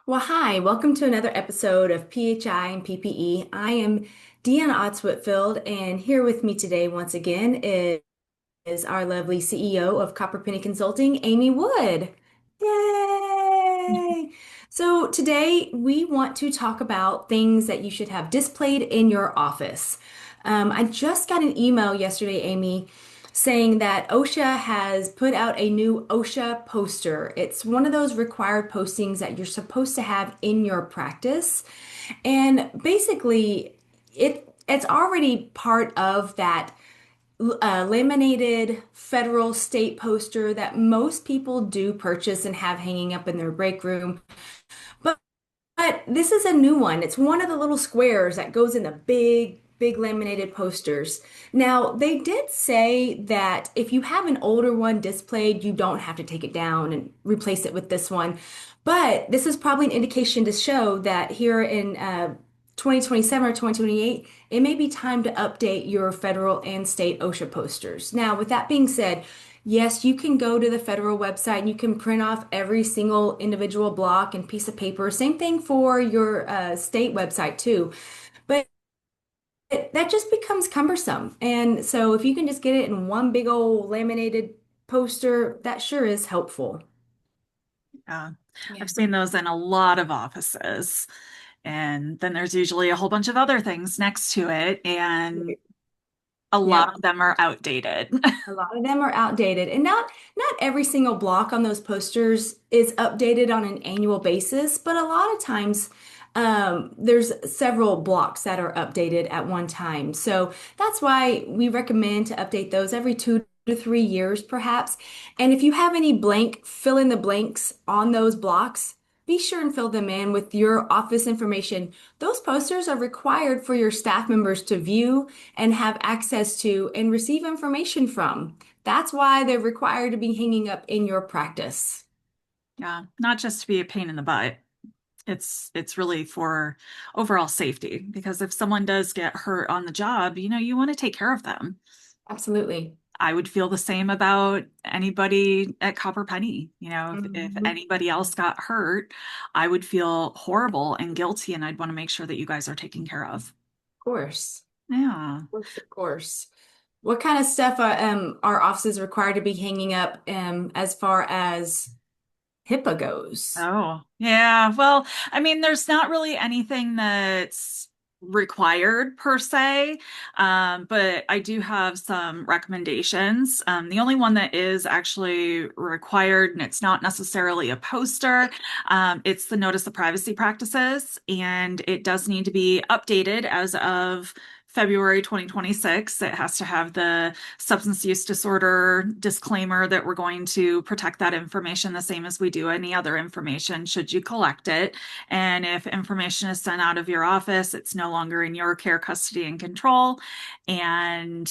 Well, hi, welcome to another episode of PHI and PPE. I am Deanna Otts Whitfield, and here with me today, once again, is our lovely CEO of Copper Penny Consulting, Amy Wood. Yay! So, today we want to talk about things that you should have displayed in your office. I just got an email yesterday, Amy, saying that OSHA has put out a new OSHA poster. It's one of those required postings that you're supposed to have in your practice. And basically, it's already part of that laminated federal state poster that most people do purchase and have hanging up in their break room. But this is a new one. It's one of the little squares that goes in the big laminated posters. Now, they did say that if you have an older one displayed, you don't have to take it down and replace it with this one. But this is probably an indication to show that here in 2027 or 2028, it may be time to update your federal and state OSHA posters. Now, with that being said, yes, you can go to the federal website and you can print off every single individual block and piece of paper. Same thing for your state website too. But that just becomes cumbersome. And so if you can just get it in one big old laminated poster, that sure is helpful. Yeah, Yeah. I've seen those in a lot of offices. And then there's usually a whole bunch of other things next to it, and a lot Yep. of them are outdated. A lot of them are outdated, and not every single block on those posters is updated on an annual basis, but a lot of times there's several blocks that are updated at one time. So that's why we recommend to update those every 2 to 3 years, perhaps. And if you have any blank, fill in the blanks on those blocks. Be sure and fill them in with your office information. Those posters are required for your staff members to view and have access to and receive information from. That's why they're required to be hanging up in your practice. Yeah, not just to be a pain in the butt. It's really for overall safety because if someone does get hurt on the job, you want to take care of them. Absolutely. I would feel the same about anybody at Copper Penny. If Mhm. anybody else got hurt, I would feel horrible and guilty, and I'd want to make sure that you guys are taken care of. Of course. Yeah. Of course, of course. What kind of stuff are offices required to be hanging up as far as HIPAA goes? Oh, yeah. Well, I mean, there's not really anything that's required per se, but I do have some recommendations. The only one that is actually required, and it's not necessarily a poster, it's the Notice of Privacy Practices, and it does need to be updated as of February 2026. It has to have the substance use disorder disclaimer that we're going to protect that information the same as we do any other information should you collect it. And if information is sent out of your office, it's no longer in your care, custody, and control, and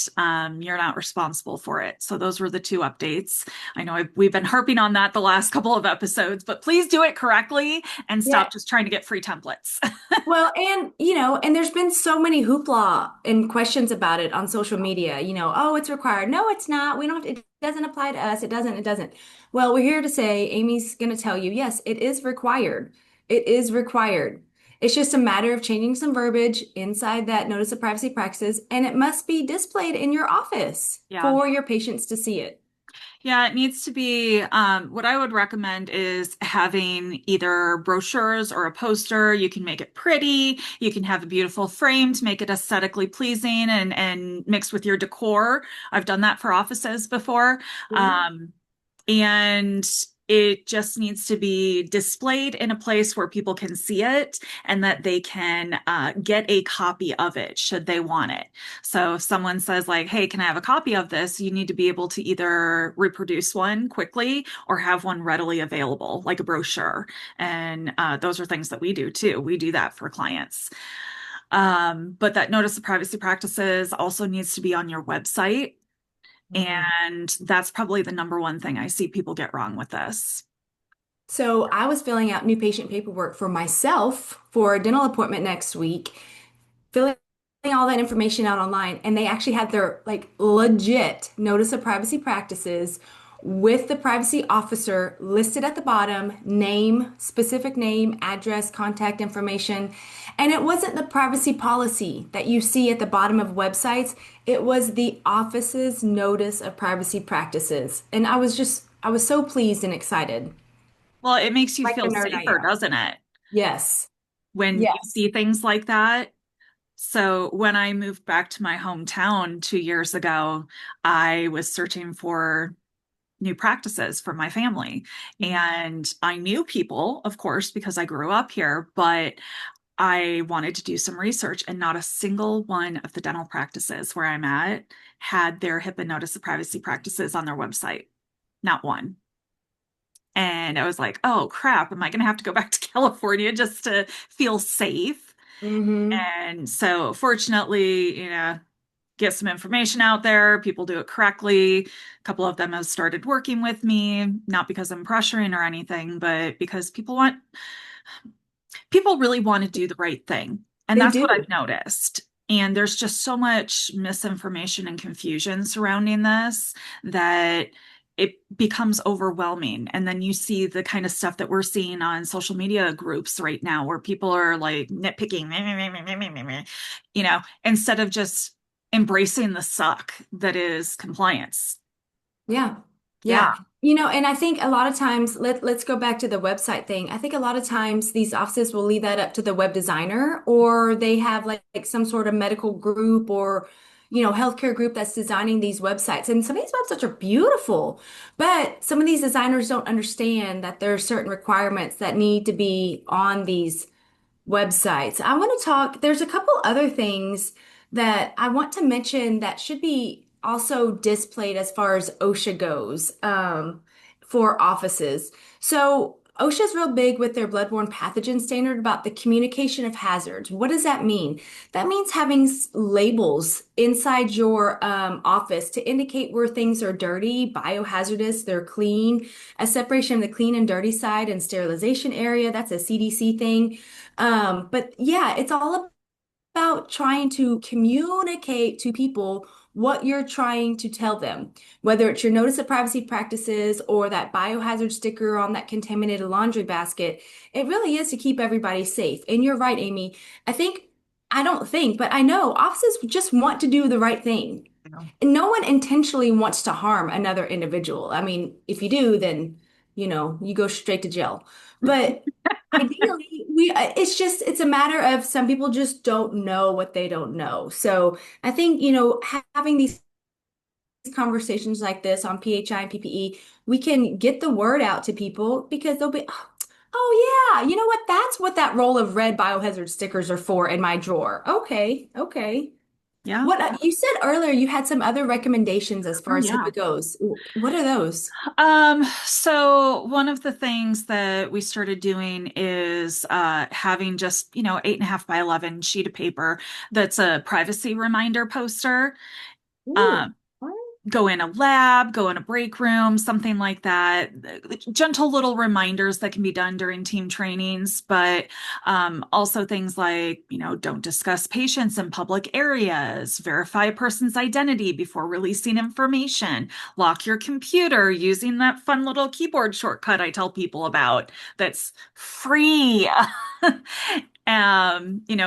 you're not responsible for it. So those were the two updates. I know we've been harping on that the last couple of episodes, but please do it correctly and Yeah. stop just trying to get free templates. Well, and and there's been so many hoopla and questions about it on social media. Oh, it's required. No, it's not. We don't, it doesn't apply to us. It doesn't. Well, we're here to say, Amy's going to tell you, yes, it is required. It is required. It's just a matter of changing some verbiage inside that notice of privacy practices, and it must be displayed in your office Yeah. for your patients to see it. Yeah, it needs to be, what I would recommend is having either brochures or a poster. You can make it pretty. You can have a beautiful frame to make it aesthetically pleasing and mixed with your decor. I've done that for offices before. Um, and it just needs to be displayed in a place where people can see it and that they can get a copy of it should they want it. So if someone says like, hey, can I have a copy of this? You need to be able to either reproduce one quickly or have one readily available, like a brochure. And those are things that we do too. We do that for clients. But that notice of privacy practices also needs to be on your website. Mhm. And that's probably the number one thing I see people get wrong with this. So I was filling out new patient paperwork for myself for a dental appointment next week, filling all that information out online, and they actually had their like legit notice of privacy practices with the privacy officer listed at the bottom, name, specific name, address, contact information. And it wasn't the privacy policy that you see at the bottom of websites. It was the office's notice of privacy practices. And I was so pleased and excited, Well, it makes you like the feel nerd I safer, am. doesn't it? Yes. When you Yes. see things like that. So when I moved back to my hometown 2 years ago, I was searching for new practices for my family. And I knew people, of course, because I grew up here, but I wanted to do some research, and not a single one of the dental practices where I'm at had their HIPAA notice of privacy practices on their website. Not one. And I was like, oh crap, am I going to have to go back to California just to feel safe? Mm-hmm. And so, fortunately, get some information out there. People do it correctly. A couple of them have started working with me, not because I'm pressuring or anything, but because people really want to do the right thing. And They that's what do. I've noticed. And there's just so much misinformation and confusion surrounding this that it becomes overwhelming. And then you see the kind of stuff that we're seeing on social media groups right now where people are like nitpicking, meh, meh, meh, meh, meh, meh, meh, meh, instead of just embracing the suck that is compliance. Yeah. Yeah. Yeah. And I think a lot of times, let's go back to the website thing. I think a lot of times these offices will leave that up to the web designer, or they have like some sort of medical group or, healthcare group that's designing these websites. And some of these websites are beautiful, but some of these designers don't understand that there are certain requirements that need to be on these websites. I want to talk, there's a couple other things that I want to mention that should be also displayed as far as OSHA goes, for offices. So OSHA is real big with their bloodborne pathogen standard about the communication of hazards. What does that mean? That means having labels inside your office to indicate where things are dirty, biohazardous, they're clean, a separation of the clean and dirty side and sterilization area. That's a CDC thing. But yeah, it's all about trying to communicate to people what you're trying to tell them, whether it's your notice of privacy practices or that biohazard sticker on that contaminated laundry basket. It really is to keep everybody safe. And you're right, Amy. I don't think, but I know offices just want to do the right thing. And no one intentionally wants to harm another individual. I mean, if you do, then, you go straight to jail. But ideally, it's a matter of some people just don't know what they don't know. So I think, having these conversations like this on PHI and PPE, we can get the word out to people because they'll be, oh yeah, you know what? That's what that roll of red biohazard stickers are for in my drawer. Okay, okay. Yeah. What you said earlier, you had some other recommendations as far Oh, as yeah. HIPAA goes. What are those? So one of the things that we started doing is having just, 8.5 by 11 sheet of paper that's a privacy reminder poster. Ooh. Um, Go in a lab, go in a break room, something like that. Gentle little reminders that can be done during team trainings, but also things like, don't discuss patients in public areas, verify a person's identity before releasing information, lock your computer using that fun little keyboard shortcut I tell people about that's free.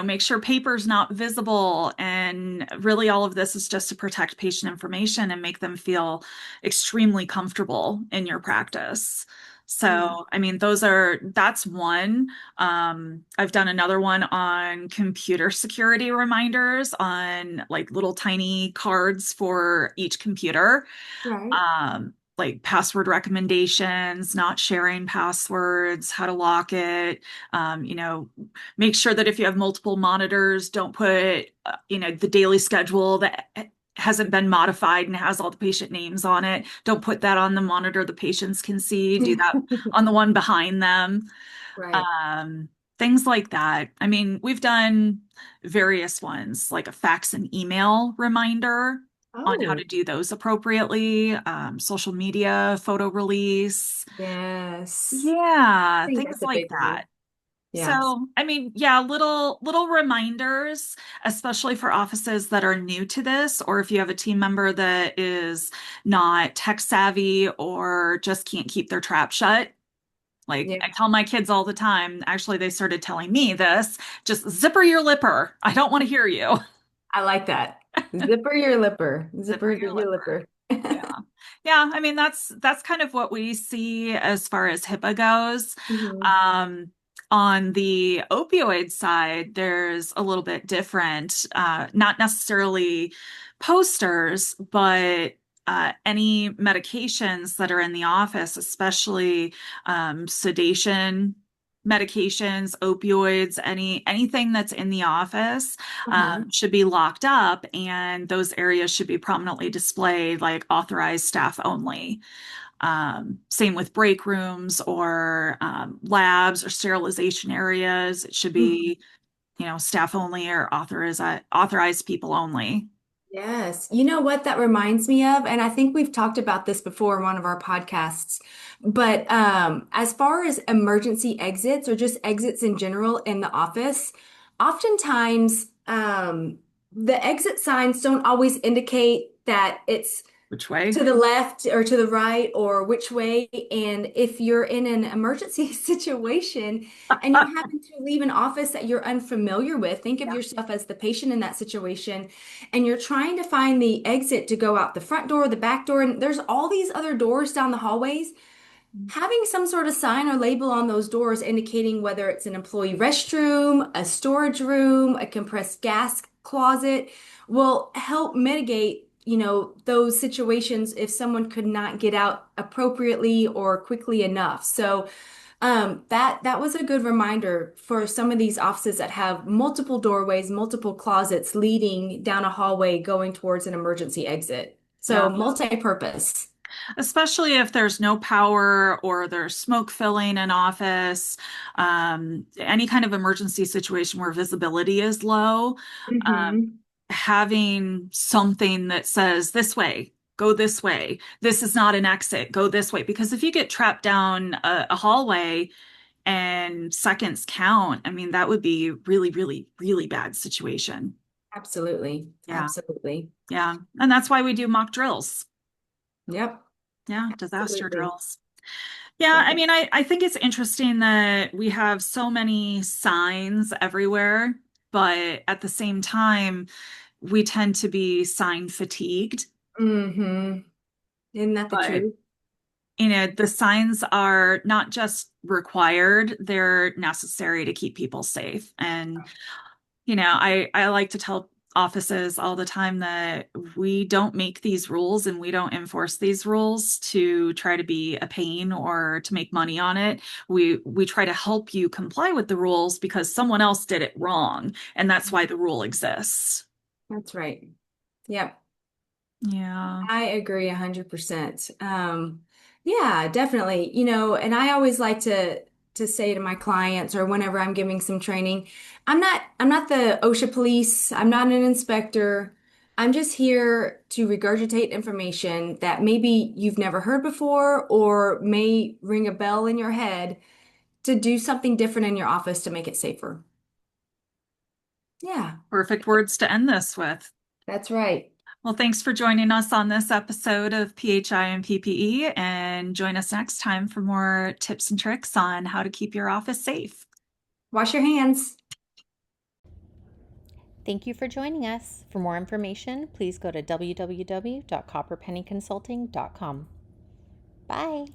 Make sure paper's not visible. And really, all of this is just to protect patient information and make them feel extremely comfortable in your practice. Yeah. So, I mean, that's one. I've done another one on computer security reminders on like little tiny cards for each computer, Right. like password recommendations, not sharing passwords, how to lock it. Make sure that if you have multiple monitors, don't put, the daily schedule that hasn't been modified and has all the patient names on it. Don't put that on the monitor the patients can see. Do that on the one behind them. Right. Um, Things like that. I mean, we've done various ones, like a fax and email reminder on how Oh, to do those appropriately, social media, photo release. yes. I Yeah, think things that's a like big one. that. Yeah. So, I mean, yeah, little reminders, especially for offices that are new to this, or if you have a team member that is not tech savvy or just can't keep their trap shut. Like Yeah. I tell my kids all the time, actually, they started telling me this, just zipper your lipper. I don't want to hear you. I like that. Zipper your lipper. Zipper Zipper your your lipper. lipper. Yeah. Yeah, I mean that's kind of what we see as far as HIPAA goes. Mhm. Um, on the opioid side, there's a little bit different, not necessarily posters, but any medications that are in the office, especially sedation medications, opioids, anything that's in the office Uh-huh. should be locked up, and those areas should be prominently displayed, like authorized staff only. Same with break rooms or labs or sterilization areas. It should Mhm. be, staff only or authorized people only. Yes. You know what that reminds me of? And I think we've talked about this before in one of our podcasts. But as far as emergency exits or just exits in general in the office, oftentimes the exit signs don't always indicate that it's Which way? to the left or to the right or which way. And if you're in an emergency situation and you happen to leave an office that you're unfamiliar with, think of Yeah. yourself as the patient in that situation, and you're trying to find the exit to go out the front door, the back door, and there's all these other doors down the hallways. Having some sort of sign or label on those doors indicating whether it's an employee restroom, a storage room, a compressed gas closet will help mitigate, those situations if someone could not get out appropriately or quickly enough. So, that was a good reminder for some of these offices that have multiple doorways, multiple closets leading down a hallway going towards an emergency exit. Yeah. So multi-purpose. Especially if there's no power or there's smoke filling an office, any kind of emergency situation where visibility is low, um, Hmm. having something that says this way, go this way. This is not an exit, go this way. Because if you get trapped down a hallway and seconds count, I mean, that would be really, really, really bad situation. Absolutely. Yeah, Absolutely. yeah. And that's why we do mock drills. Yep. Yeah, disaster Absolutely. drills. Yeah, I Yep. mean, I think it's interesting that we have so many signs everywhere, but at the same time, we tend to be sign fatigued. Hmm. Isn't that the But, truth? the signs are not just required, they're necessary to keep people safe. And I like to tell offices all the time that we don't make these rules and we don't enforce these rules to try to be a pain or to make money on it. We try to help you comply with the rules because someone else did it wrong, and that's why the rule exists. That's right. Yep. Yeah. I agree 100%. Yeah, definitely. And I always like to say to my clients or whenever I'm giving some training, I'm not the OSHA police. I'm not an inspector. I'm just here to regurgitate information that maybe you've never heard before or may ring a bell in your head to do something different in your office to make it safer. Yeah, Perfect words to end this with. that's right. Well, thanks for joining us on this episode of PHI and PPE, and join us next time for more tips and tricks on how to keep your office safe. Wash your hands. Thank you for joining us. For more information, please go to www.copperpennyconsulting.com. Bye.